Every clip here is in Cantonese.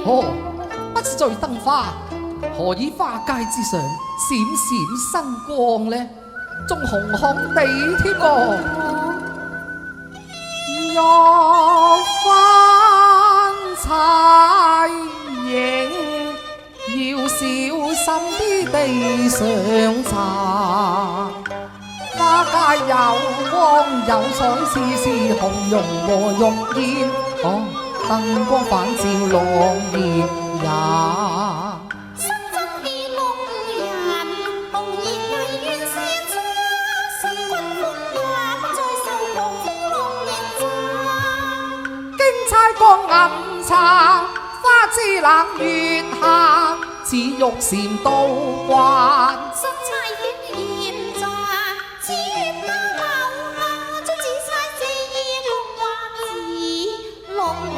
哦，不是在燈花，何以花街之上閃閃生光呢？仲紅紅地添噃。玉翻彩影，要小心啲地上搽。花街有光有彩，絲絲紅絨和玉燕。哦，燈光反照落葉也。光暗茶，花枝冷月下，似玉蟾倒掛。色彩顯豔在，似月高樓下，將紫釵這夜共畫字落為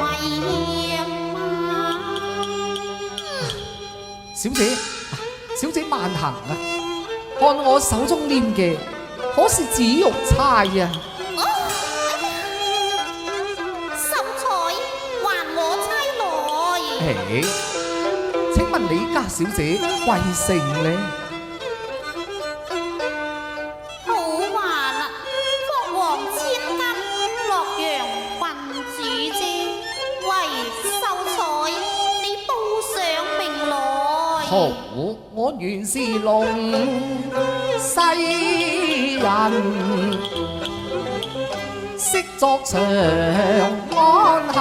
馬。小姐，小姐慢行啊！看我手中拈嘅，可是紫玉釵啊！請問李家小姐貴姓呢？好話啦，國王千金，洛陽郡主啫。喂，秀才，你報上名來。好，我原是龍西人，昔作長安客。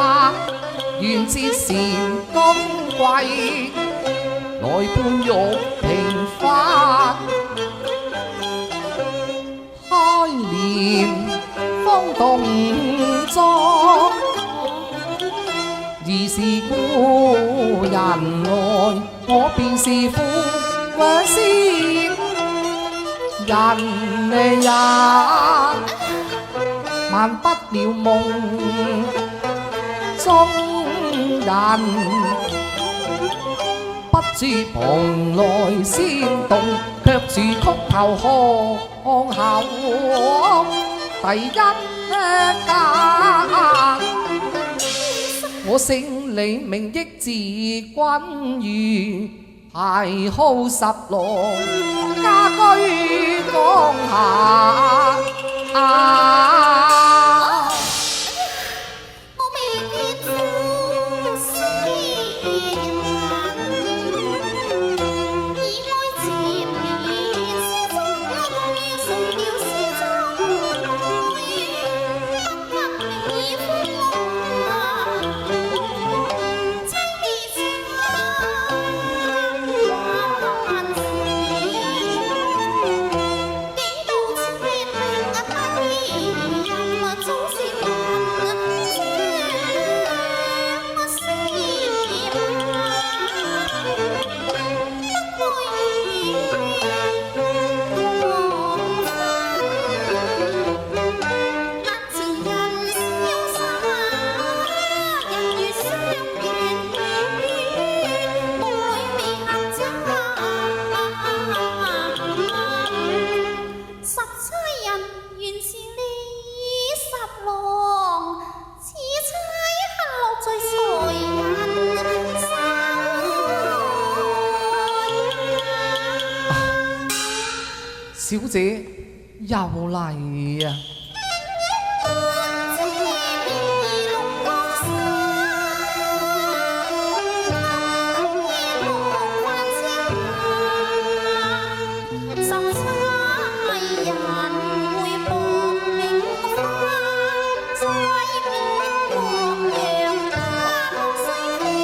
願接禪金貴，來伴玉屏花。開簾風動妝，疑是故人來，我便是富貴仙人也，萬不了夢中人，不知蓬萊仙動，卻住曲頭巷口第一家。我姓李名益字君如，排號16，家居江夏。小姐又嚟啊！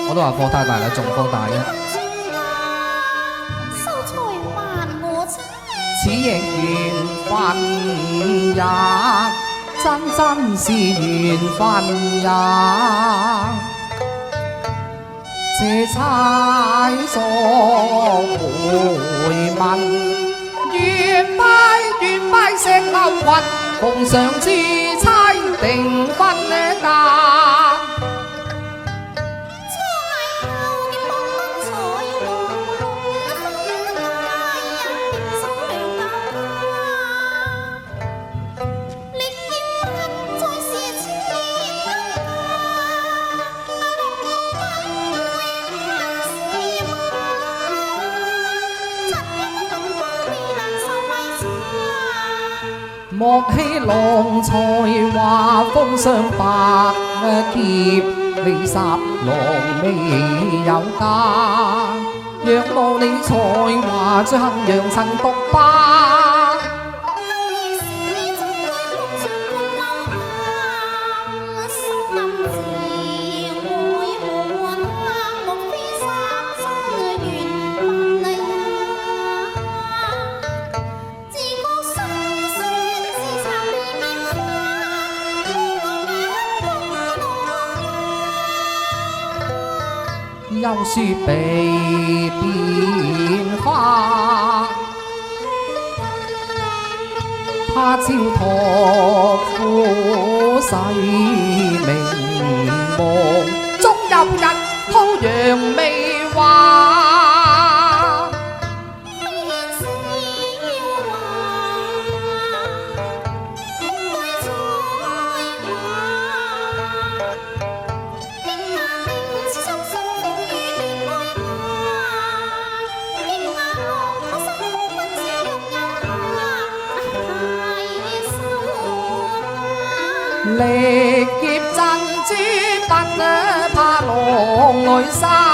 我都話放太大啦，仲放大啊！此亦緣分也，真真是緣分也。這釵作回文，願拜石流雲，奉上珠釵定婚嫁。莫欺郎才華風霜百劫，你十郎未有家。若無你才華，最恨讓塵獨霸。休書被變化，他朝託付誓明望，終有日鋪揚未還。力劫珍珠不怕狼來殺。